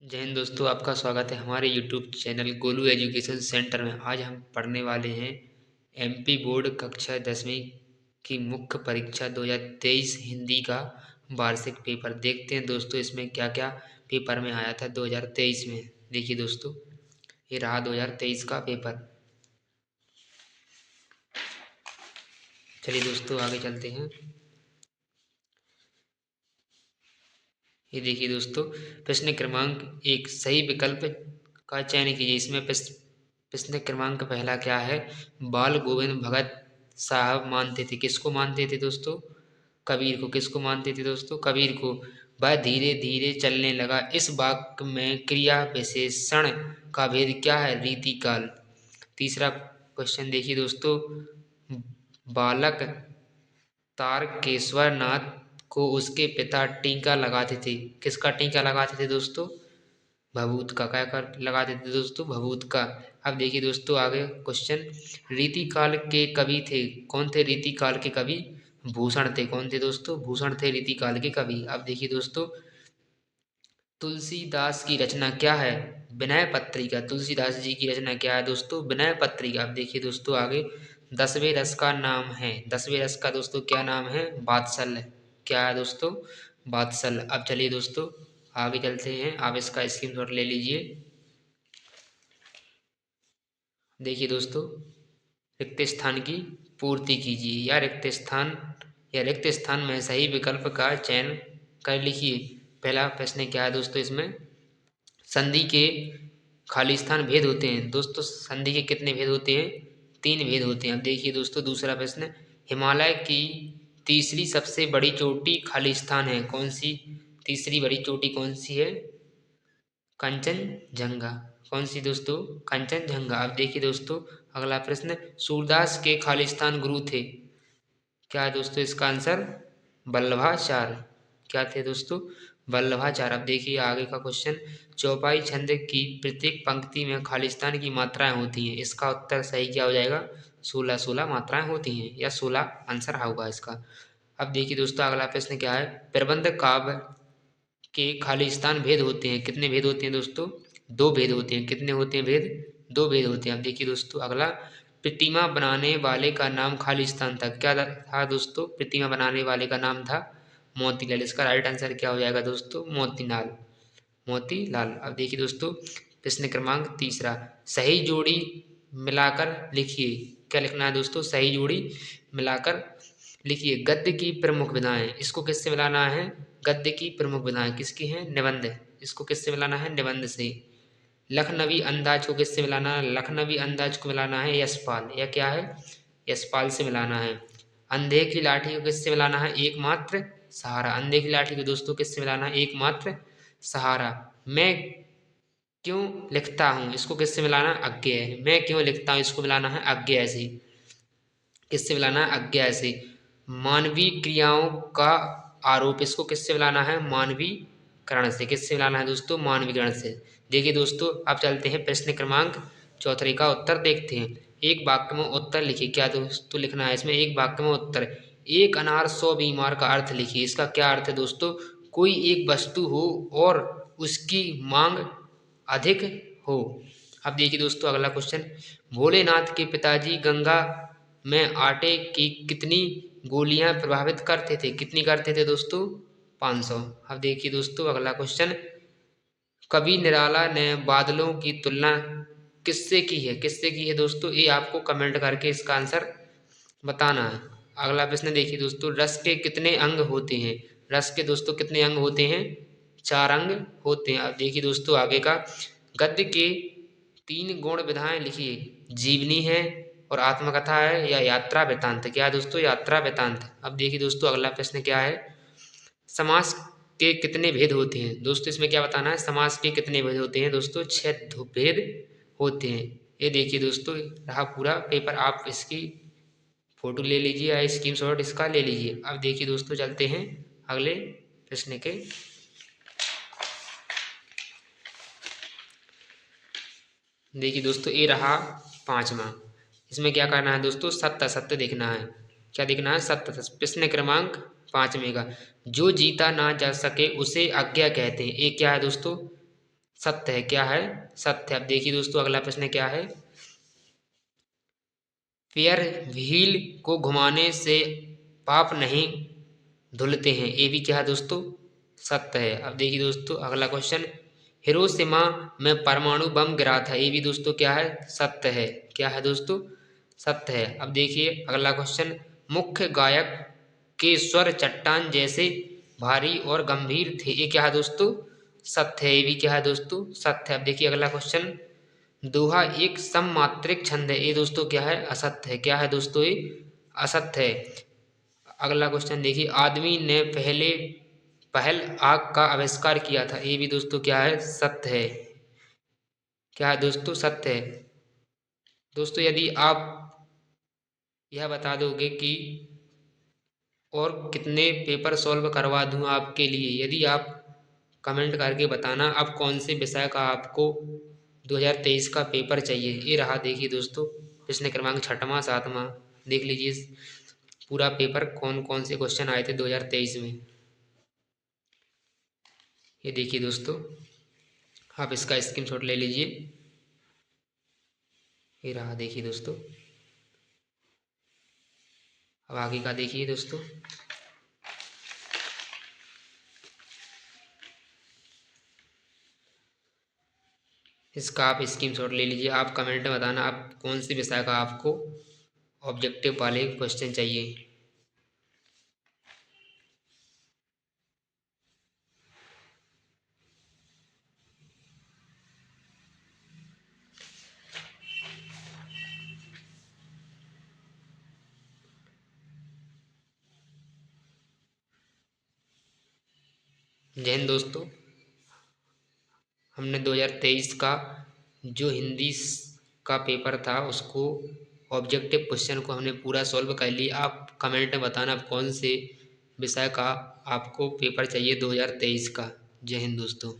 जय हिंद दोस्तों, आपका स्वागत है हमारे YouTube channel Golu education centre में। आज हम पढ़ने वाले हैं एमपी बोर्ड कक्षा 10वीं की मुख्य परीक्षा 2023 हिंदी का वार्षिक पेपर। देखते हैं दोस्तों इसमें क्या क्या पेपर में आया था 2023 में। देखिए दोस्तों, ये रहा 2023 का पेपर। चलिए दोस्तों आगे चलते हैं। ये देखिए दोस्तों, प्रश्न क्रमांक 1, सही विकल्प का चयन कीजिए। इसमें प्रश्न क्रमांक पहला क्या है? बाल गोविंद भगत साहब मानते थे, किसको मानते थे दोस्तों? कबीर को। किसको मानते थे दोस्तों? कबीर को। वह धीरे धीरे चलने लगा, इस वाक्य में क्रिया विशेषण का भेद क्या है? रीति काल। तीसरा क्वेश्चन देखिए दोस्तों, बालक तारकेश्वर नाथ को उसके पिता टीका लगाते थे, किसका टीका लगाते थे दोस्तों? भभूत का। क्या कर लगाते थे दोस्तों? भभूत का। अब देखिए दोस्तों आगे क्वेश्चन, रीतिकाल के कवि थे, कौन थे रीतिकाल के कवि? भूषण थे। कौन थे दोस्तों? भूषण थे रीतिकाल के कवि। अब देखिए दोस्तों, तुलसीदास की रचना क्या है? विनय पत्रिका। तुलसीदास जी की रचना क्या है दोस्तों? विनय पत्रिका। अब देखिए दोस्तों आगे, 10वें रस का नाम है, 10वें रस का दोस्तों क्या नाम है? वात्सल्य। क्या है दोस्तों? वात्सल्य। अब चलिए दोस्तों आगे चलते हैं, आप इसका स्क्रीनशॉट ले लीजिए। देखिए दोस्तों, रिक्त स्थान की पूर्ति कीजिए, या रिक्त स्थान में सही विकल्प का चयन कर लिखिए। पहला प्रश्न क्या है दोस्तों? इसमें संधि के खाली स्थान भेद होते हैं दोस्तों। संधि के कितने भेद होते हैं? 3 भेद होते हैं। अब देखिए दोस्तों दूसरा प्रश्न, हिमालय की तीसरी सबसे बड़ी चोटी खाली स्थान है, कौन सी? तीसरी बड़ी चोटी कौन सी है? कंचनजंगा। कौन सी दोस्तों? कंचनजंगा। अब देखिए दोस्तों अगला प्रश्न, सूरदास के खालिस्तान गुरु थे, क्या है दोस्तों इसका आंसर? वल्लभाचार्य। क्या थे दोस्तों? वल्लभाचार्य। अब देखिए आगे का क्वेश्चन, चौपाई छंद की प्रत्येक पंक्ति में खालिस्तान की मात्राएं होती हैं, इसका उत्तर सही क्या हो जाएगा? 16 मात्राएं होती हैं, या 16 आंसर होगा इसका। अब देखिए दोस्तों अगला प्रश्न क्या है, प्रबंध काव्य के खालिस्तान भेद होते हैं, कितने भेद होते हैं दोस्तों? 2 भेद होते हैं। कितने होते हैं भेद? 2 भेद होते हैं। अब देखिए दोस्तों अगला, प्रतिमा बनाने वाले का नाम खालिस्तान था, क्या था दोस्तों? प्रतिमा बनाने वाले का नाम था मोतीलाल। इसका राइट आंसर क्या हो जाएगा दोस्तों? मोतीलाल। मोतीलाल। अब देखिए दोस्तों प्रश्न क्रमांक तीसरा, सही जोड़ी मिलाकर लिखिए। क्या लिखना है दोस्तों? सही जोड़ी मिलाकर लिखिए। गद्य की प्रमुख विधाएं, इसको किससे मिलाना है? गद्य की प्रमुख विधाएं किसकी हैं? निबंध। इसको किससे मिलाना है? निबंध से। लखनवी अंदाज को किससे मिलाना है? लखनवी अंदाज को मिलाना है यशपाल, या क्या है? यशपाल से मिलाना है। अंधे की लाठी को किससे मिलाना है? एकमात्र सहारा। अंधे की लाठी को दोस्तों किससे मिलाना है? एकमात्र सहारा। मैं क्यों लिखता हूँ, इसको किससे मिलाना है? अज्ञेय। मैं क्यों लिखता हूँ, इसको मिलाना है अज्ञेय से। किससे मिलाना है? अज्ञेय से। मानवीय क्रियाओं का आरोप, इसको किससे मिलाना है? मानवीकरण से। किससे मिलाना है दोस्तों? मानवीकरण से। देखिए दोस्तों अब चलते हैं प्रश्न क्रमांक चौथे का उत्तर देखते हैं। एक वाक्य में उत्तर लिखिए। क्या दोस्तों लिखना है इसमें? एक वाक्य में उत्तर, एक अनार 100 बीमार का अर्थ लिखिए। इसका क्या अर्थ है दोस्तों? कोई एक वस्तु हो और उसकी मांग अधिक हो। अब देखिए दोस्तों अगला क्वेश्चन, भोलेनाथ के पिताजी गंगा में आटे की कितनी गोलियां प्रभावित करते थे? कितनी करते थे दोस्तों? 500। अब देखिए दोस्तों अगला क्वेश्चन, कवि निराला ने बादलों की तुलना किससे की है? किससे की है दोस्तों? ये आपको कमेंट करके इसका आंसर बताना है। अगला प्रश्न देखिए दोस्तों, रस के कितने अंग होते हैं? रस के दोस्तों कितने अंग होते हैं? 4 अंग होते हैं। अब देखिए दोस्तों आगे का, गद्य के 3 गुण विधाएं लिखिए। जीवनी है, और आत्मकथा है, या यात्रा वृतांत। क्या है दोस्तों? यात्रा वृतांत। अब देखिए दोस्तों अगला प्रश्न क्या है, समास के कितने भेद होते हैं? दोस्तों इसमें क्या बताना है? समास के कितने भेद होते हैं दोस्तों? 6 भेद होते हैं। ये देखिए दोस्तों रहा पूरा पेपर, आप इसकी फोटो ले लीजिए या स्क्रीनशॉट इसका ले लीजिए। अब देखिए दोस्तों चलते हैं अगले प्रश्न के। देखिए दोस्तों ये रहा 5वां। इसमें क्या करना है दोस्तों? सत्य असत्य देखना है। क्या देखना है? सत्य असत्य। प्रश्न क्रमांक 5वें का, जो जीता ना जा सके उसे आज्ञा कहते हैं, ये क्या है दोस्तों? सत्य है, क्या है? सत्य। अब देखिए दोस्तों अगला प्रश्न क्या है। फेयर व्हील को घुमाने से पाप नहीं धुलते हैं, ये भी क्या है दोस्तों? सत्य है। अब देखिए दोस्तों अगला क्वेश्चन। हिरोशिमा में परमाणु बम गिरा था, ये भी दोस्तों क्या है? सत्य है। क्या है दोस्तों? सत्य है। अब देखिए अगला क्वेश्चन। मुख्य गायक के स्वर चट्टान जैसे भारी और गंभीर थे, ये क्या है दोस्तों? सत्य है। ये भी क्या है दोस्तों? सत्य है। अब देखिए अगला क्वेश्चन। दोहा एक सममात्रिक छंद है, ये दोस्तों क्या है? असत्य है। क्या है दोस्तों? ये असत्य है। अगला क्वेश्चन देखिए। आदमी ने पहल आग का आविष्कार किया था, ये भी दोस्तों क्या है? सत्य है। क्या है दोस्तों? सत्य है। दोस्तों यदि आप यह बता दोगे कि और कितने पेपर सॉल्व करवा दूं आपके लिए, यदि आप कमेंट करके बताना आप कौन से विषय का आपको 2023 का पेपर चाहिए। ये रहा देखिए दोस्तों प्रश्न क्रमांक छठवां सातवां। देख लीजिए पूरा पेपर कौन कौन से क्वेश्चन आए थे 2023 में। ये देखिए दोस्तों आप इसका स्क्रीनशॉट ले लीजिए। ये रहा देखिए दोस्तों। अब आगे का देखिए दोस्तों। इसका आप स्क्रीनशॉट ले लीजिए। आप कमेंट में बताना आप कौन से विषय का आपको ऑब्जेक्टिव वाले क्वेश्चन चाहिए। जय हिंद दोस्तों। हमने 2023 का जो हिंदी का पेपर था उसको ऑब्जेक्टिव क्वेश्चन को हमने पूरा सॉल्व कर लिया। आप कमेंट में बताना आप कौन से विषय का आपको पेपर चाहिए 2023 का। जय हिंद दोस्तों।